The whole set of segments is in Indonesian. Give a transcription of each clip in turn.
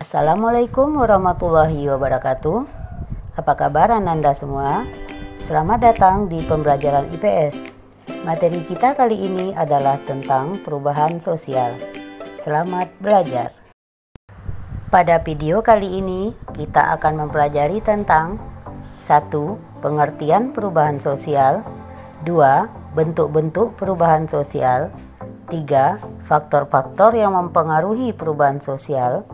Assalamualaikum warahmatullahi wabarakatuh. Apa kabar Anda semua? Selamat datang di pembelajaran IPS. Materi kita kali ini adalah tentang perubahan sosial. Selamat belajar. Pada video kali ini kita akan mempelajari tentang 1. Pengertian perubahan sosial, 2. Bentuk-bentuk perubahan sosial, 3. Faktor-faktor yang mempengaruhi perubahan sosial,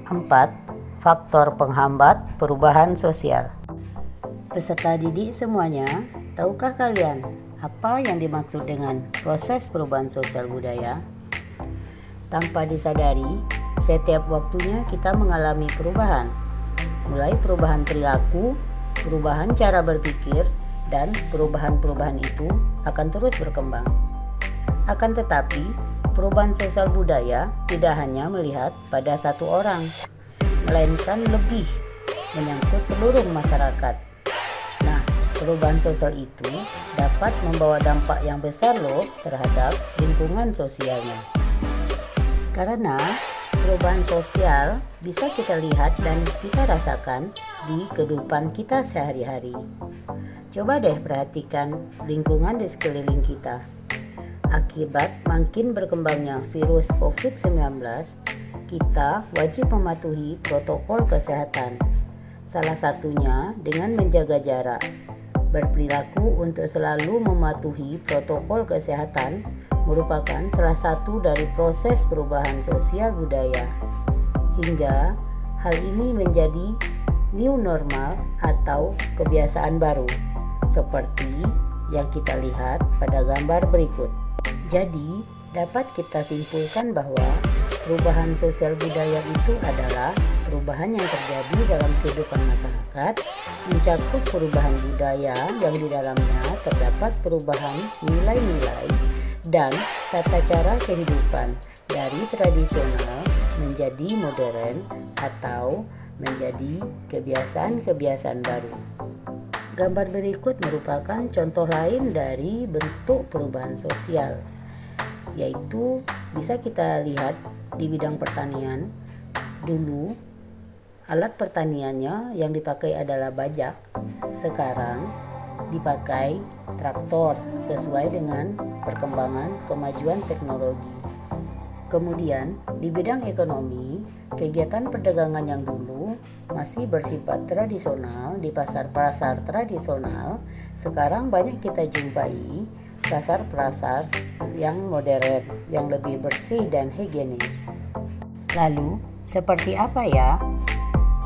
4. Faktor penghambat perubahan sosial. Peserta didik semuanya, tahukah kalian apa yang dimaksud dengan proses perubahan sosial budaya? Tanpa disadari, setiap waktunya kita mengalami perubahan, mulai perubahan perilaku, perubahan cara berpikir, dan perubahan-perubahan itu akan terus berkembang. Akan tetapi, perubahan sosial budaya tidak hanya melihat pada satu orang, melainkan lebih menyangkut seluruh masyarakat. Nah, perubahan sosial itu dapat membawa dampak yang besar loh terhadap lingkungan sosialnya. Karena perubahan sosial bisa kita lihat dan kita rasakan di kehidupan kita sehari-hari. Coba deh perhatikan lingkungan di sekeliling kita. Akibat makin berkembangnya virus COVID-19, kita wajib mematuhi protokol kesehatan. Salah satunya dengan menjaga jarak. Berperilaku untuk selalu mematuhi protokol kesehatan merupakan salah satu dari proses perubahan sosial budaya. Hingga hal ini menjadi new normal atau kebiasaan baru, seperti yang kita lihat pada gambar berikut. Jadi, dapat kita simpulkan bahwa perubahan sosial budaya itu adalah perubahan yang terjadi dalam kehidupan masyarakat, mencakup perubahan budaya yang di dalamnya terdapat perubahan nilai-nilai dan tata cara kehidupan dari tradisional menjadi modern atau menjadi kebiasaan-kebiasaan baru. Gambar berikut merupakan contoh lain dari bentuk perubahan sosial, yaitu bisa kita lihat di bidang pertanian. Dulu alat pertaniannya yang dipakai adalah bajak, sekarang dipakai traktor sesuai dengan perkembangan kemajuan teknologi. Kemudian di bidang ekonomi, kegiatan perdagangan yang dulu masih bersifat tradisional di pasar-pasar tradisional, sekarang banyak kita jumpai pasar-pasar yang modern, yang lebih bersih dan higienis. Lalu, seperti apa ya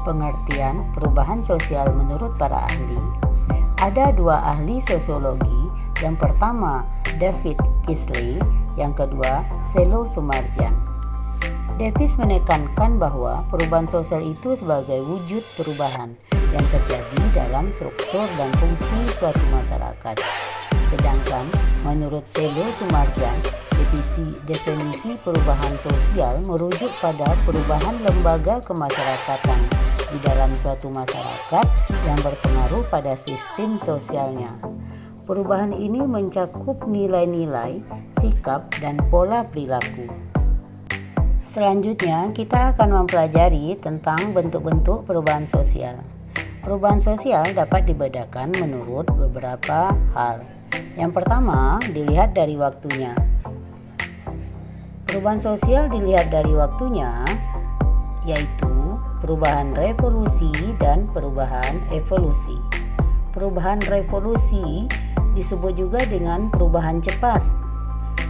pengertian perubahan sosial menurut para ahli? Ada dua ahli sosiologi, yang pertama David Kingsley, yang kedua Selo Sumarjan. Davis menekankan bahwa perubahan sosial itu sebagai wujud perubahan yang terjadi dalam struktur dan fungsi suatu masyarakat. Sedangkan menurut Selo Sumarjan, definisi perubahan sosial merujuk pada perubahan lembaga kemasyarakatan di dalam suatu masyarakat yang berpengaruh pada sistem sosialnya. Perubahan ini mencakup nilai-nilai, sikap, dan pola perilaku. Selanjutnya, kita akan mempelajari tentang bentuk-bentuk perubahan sosial. Perubahan sosial dapat dibedakan menurut beberapa hal. Yang pertama, dilihat dari waktunya. Perubahan sosial dilihat dari waktunya, yaitu perubahan revolusi dan perubahan evolusi. Perubahan revolusi disebut juga dengan perubahan cepat,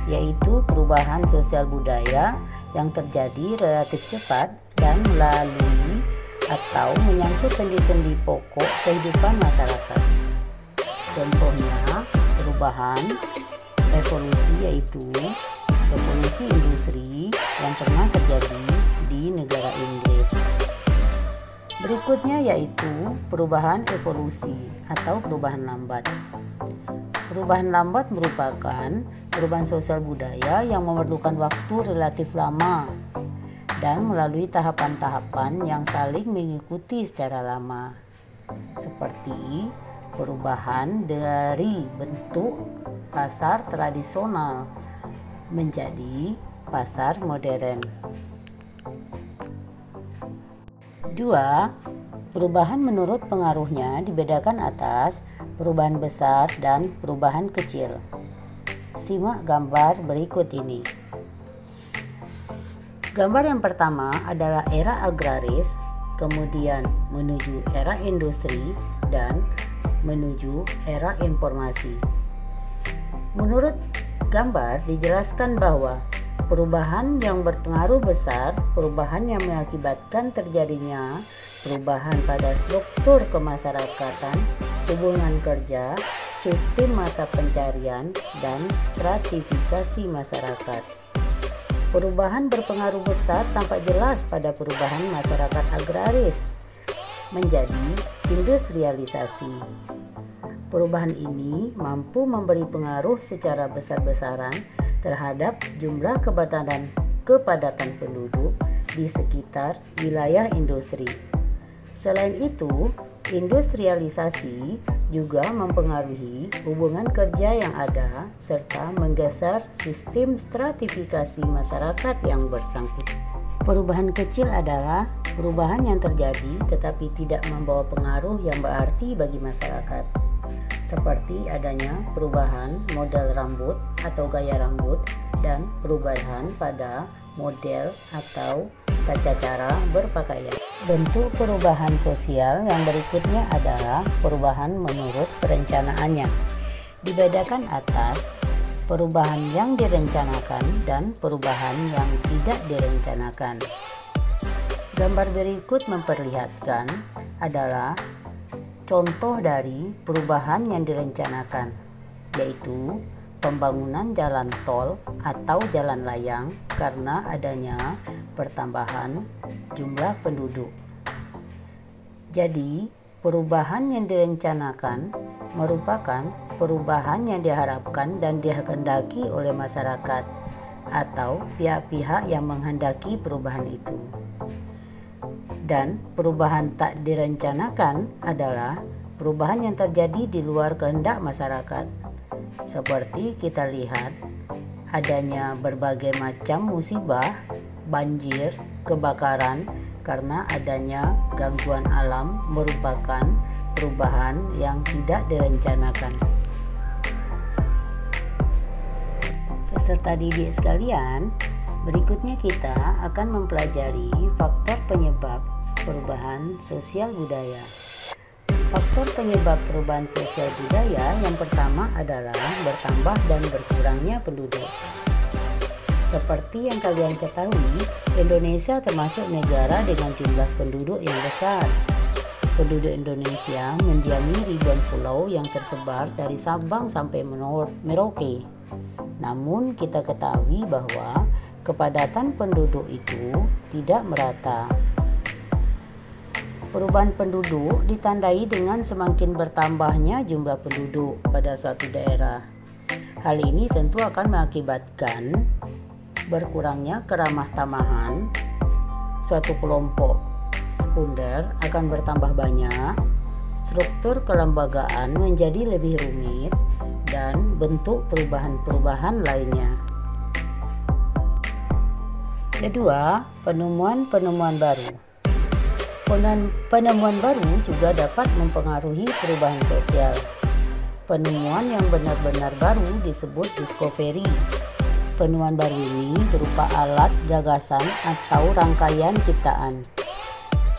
yaitu perubahan sosial budaya yang terjadi relatif cepat dan melalui atau menyangkut sendi-sendi pokok kehidupan masyarakat. Contohnya, perubahan revolusi yaitu revolusi industri yang pernah terjadi di negara Inggris. Berikutnya yaitu perubahan evolusi atau perubahan lambat. Perubahan lambat merupakan perubahan sosial budaya yang memerlukan waktu relatif lama dan melalui tahapan-tahapan yang saling mengikuti secara lama, seperti perubahan dari bentuk pasar tradisional menjadi pasar modern. Kedua, perubahan menurut pengaruhnya dibedakan atas perubahan besar dan perubahan kecil. Simak gambar berikut ini. Gambar yang pertama adalah era agraris, kemudian menuju era industri, dan menuju era informasi. Menurut gambar dijelaskan bahwa perubahan yang berpengaruh besar, perubahan yang mengakibatkan terjadinya perubahan pada struktur kemasyarakatan, hubungan kerja, sistem mata pencarian, dan stratifikasi masyarakat. Perubahan berpengaruh besar tampak jelas pada perubahan masyarakat agraris menjadi industrialisasi. Perubahan ini mampu memberi pengaruh secara besar-besaran terhadap jumlah kepadatan penduduk di sekitar wilayah industri. Selain itu, industrialisasi juga mempengaruhi hubungan kerja yang ada serta menggeser sistem stratifikasi masyarakat yang bersangkutan. Perubahan kecil adalah perubahan yang terjadi tetapi tidak membawa pengaruh yang berarti bagi masyarakat, seperti adanya perubahan model rambut atau gaya rambut dan perubahan pada model atau tata cara berpakaian. Bentuk perubahan sosial yang berikutnya adalah perubahan menurut perencanaannya. Dibedakan atas perubahan yang direncanakan dan perubahan yang tidak direncanakan. Gambar berikut memperlihatkan adalah contoh dari perubahan yang direncanakan, yaitu pembangunan jalan tol atau jalan layang karena adanya pertambahan jumlah penduduk. Jadi, perubahan yang direncanakan merupakan perubahan yang diharapkan dan dikehendaki oleh masyarakat atau pihak-pihak yang menghendaki perubahan itu. Dan perubahan tak direncanakan adalah perubahan yang terjadi di luar kehendak masyarakat. Seperti kita lihat adanya berbagai macam musibah, banjir, kebakaran karena adanya gangguan alam merupakan perubahan yang tidak direncanakan. Peserta didik sekalian, berikutnya kita akan mempelajari faktor penyebab perubahan sosial budaya. Faktor penyebab perubahan sosial budaya yang pertama adalah bertambah dan berkurangnya penduduk. Seperti yang kalian ketahui, Indonesia termasuk negara dengan jumlah penduduk yang besar. Penduduk Indonesia mendiami ribuan pulau yang tersebar dari Sabang sampai Merauke. Namun kita ketahui bahwa kepadatan penduduk itu tidak merata. Perubahan penduduk ditandai dengan semakin bertambahnya jumlah penduduk pada suatu daerah. Hal ini tentu akan mengakibatkan berkurangnya keramah tamahan. Suatu kelompok sekunder akan bertambah banyak, struktur kelembagaan menjadi lebih rumit, dan bentuk perubahan-perubahan lainnya. Kedua, penemuan-penemuan baru. Penemuan baru juga dapat mempengaruhi perubahan sosial. Penemuan yang benar-benar baru disebut discovery. Penemuan baru ini berupa alat, gagasan, atau rangkaian ciptaan.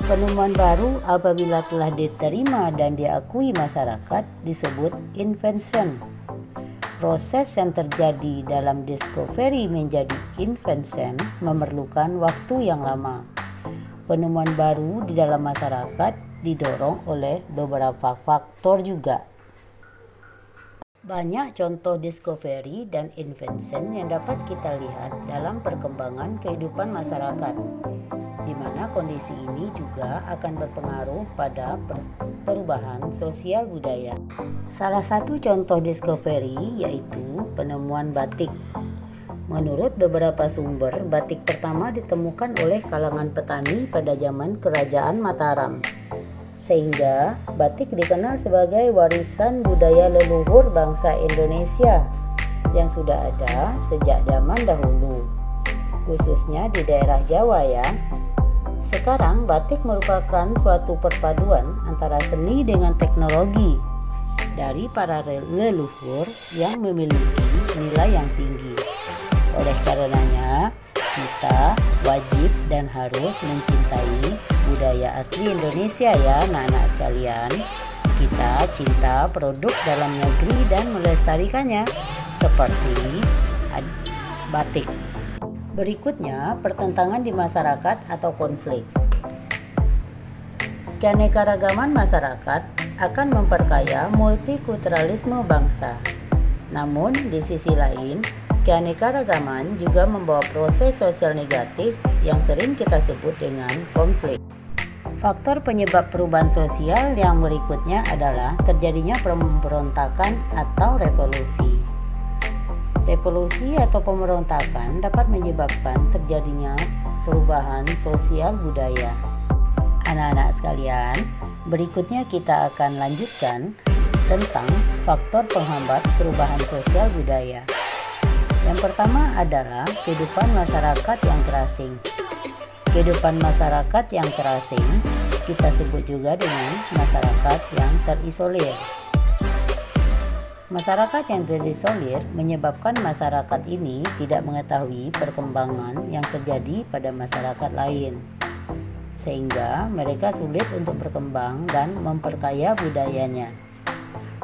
Penemuan baru apabila telah diterima dan diakui masyarakat disebut invention. Proses yang terjadi dalam discovery menjadi invention memerlukan waktu yang lama. Penemuan baru di dalam masyarakat didorong oleh beberapa faktor juga. Banyak contoh discovery dan invention yang dapat kita lihat dalam perkembangan kehidupan masyarakat, di mana kondisi ini juga akan berpengaruh pada perubahan sosial budaya. Salah satu contoh discovery yaitu penemuan batik. Menurut beberapa sumber, batik pertama ditemukan oleh kalangan petani pada zaman Kerajaan Mataram. Sehingga batik dikenal sebagai warisan budaya leluhur bangsa Indonesia yang sudah ada sejak zaman dahulu, khususnya di daerah Jawa ya. Sekarang batik merupakan suatu perpaduan antara seni dengan teknologi dari para leluhur yang memiliki nilai yang tinggi. Oleh karenanya, kita wajib dan harus mencintai budaya asli Indonesia ya anak-anak sekalian. Kita cinta produk dalam negeri dan melestarikannya seperti batik. Berikutnya, pertentangan di masyarakat atau konflik. Keanekaragaman masyarakat akan memperkaya multikulturalisme bangsa. Namun, di sisi lain, keanekaragaman juga membawa proses sosial negatif yang sering kita sebut dengan konflik. Faktor penyebab perubahan sosial yang berikutnya adalah terjadinya pemberontakan atau revolusi. Revolusi atau pemberontakan dapat menyebabkan terjadinya perubahan sosial budaya. Anak-anak sekalian, berikutnya kita akan lanjutkan tentang faktor penghambat perubahan sosial budaya. Yang pertama adalah kehidupan masyarakat yang terasing. Kehidupan masyarakat yang terasing kita sebut juga dengan masyarakat yang terisolir. Masyarakat yang terisolir menyebabkan masyarakat ini tidak mengetahui perkembangan yang terjadi pada masyarakat lain, sehingga mereka sulit untuk berkembang dan memperkaya budayanya.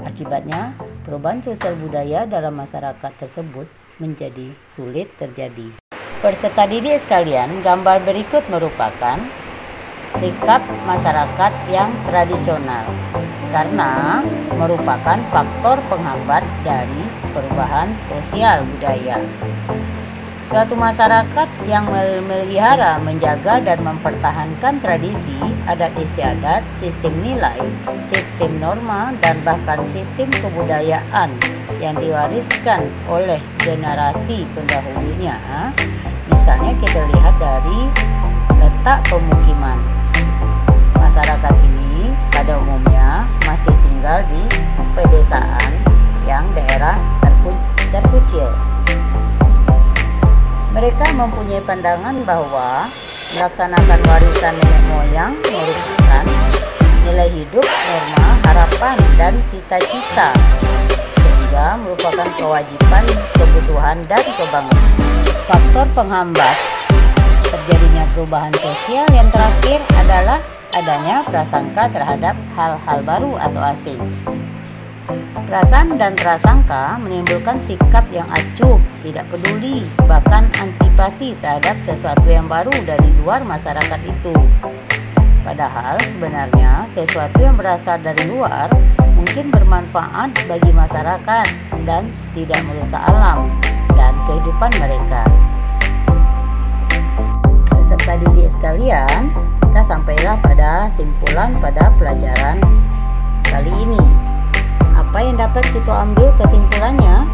Akibatnya, perubahan sosial budaya dalam masyarakat tersebut menjadi sulit terjadi. Peserta didik sekalian, gambar berikut merupakan sikap masyarakat yang tradisional karena merupakan faktor penghambat dari perubahan sosial budaya. Suatu masyarakat yang memelihara, menjaga, dan mempertahankan tradisi, adat istiadat, sistem nilai, sistem norma, dan bahkan sistem kebudayaan yang diwariskan oleh generasi pendahulunya. Misalnya kita lihat dari letak pemukiman. Masyarakat ini pada umumnya masih tinggal di pedesaan yang daerah terpencil. Mereka mempunyai pandangan bahwa melaksanakan warisan nenek moyang merupakan nilai hidup, norma, harapan, dan cita-cita, sehingga merupakan kewajiban, kebutuhan, dan kebanggaan. Faktor penghambat terjadinya perubahan sosial yang terakhir adalah adanya prasangka terhadap hal-hal baru atau asing. Perasaan dan prasangka menimbulkan sikap yang acuh, tidak peduli, bahkan antipati terhadap sesuatu yang baru dari luar masyarakat itu. Padahal sebenarnya sesuatu yang berasal dari luar mungkin bermanfaat bagi masyarakat dan tidak merusak alam dan kehidupan mereka. Peserta didik sekalian, kita sampailah pada simpulan pada pelajaran kali ini. Apa yang dapat kita ambil kesimpulannya?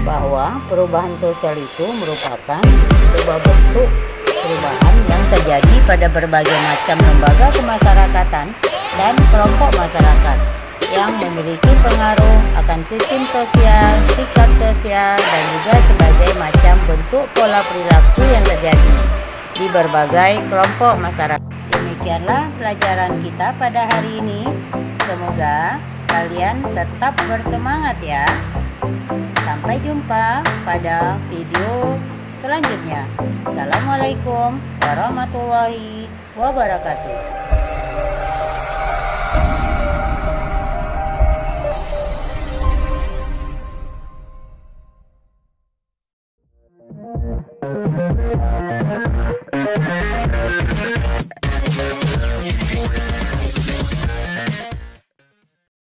Bahwa perubahan sosial itu merupakan sebuah bentuk perubahan yang terjadi pada berbagai macam lembaga kemasyarakatan dan kelompok masyarakat yang memiliki pengaruh akan sistem sosial, sikap sosial, dan juga sebagai macam bentuk pola perilaku yang terjadi di berbagai kelompok masyarakat. Demikianlah pelajaran kita pada hari ini. Semoga kalian tetap bersemangat ya. Sampai jumpa pada video selanjutnya. Assalamualaikum warahmatullahi wabarakatuh.